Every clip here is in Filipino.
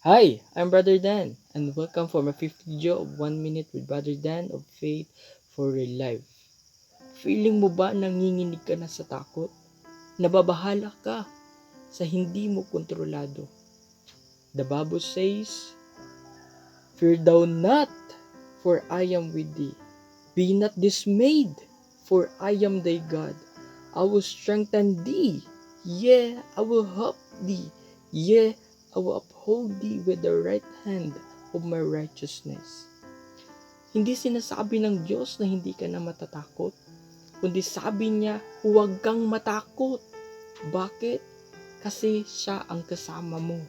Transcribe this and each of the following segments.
Hi, I'm Brother Dan, and welcome for my fifth video of 1 minute with Brother Dan of Faith for Real Life. Feeling mo ba nanginginig ka na sa takot? Nababahala ka sa hindi mo kontrolado? The Bible says, "Fear thou not, for I am with thee. Be not dismayed, for I am thy God. I will strengthen thee. Yea, I will help thee. Yea, I will uphold thee with the right hand of my righteousness." Hindi sinasabi ng Diyos na hindi ka na matatakot, kundi sabi niya, huwag kang matakot. Bakit? Kasi siya ang kasama mo.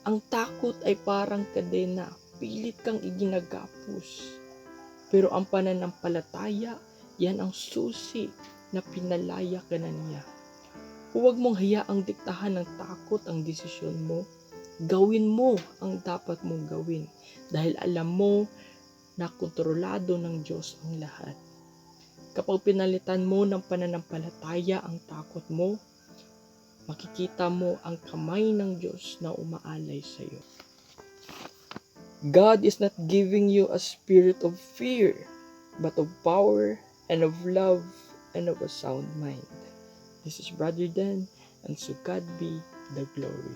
Ang takot ay parang kadena, pilit kang iginagapos. Pero ang pananampalataya, yan ang susi na pinalaya ka na niya. Huwag mong hayaang diktahan ng takot ang desisyon mo. Gawin mo ang dapat mong gawin dahil alam mo na kontrolado ng Diyos ang lahat. Kapag pinalitan mo ng pananampalataya ang takot mo, makikita mo ang kamay ng Diyos na umaalay sa iyo. God is not giving you a spirit of fear, but of power and of love and of a sound mind. This is Brother Dan, and so God be the glory.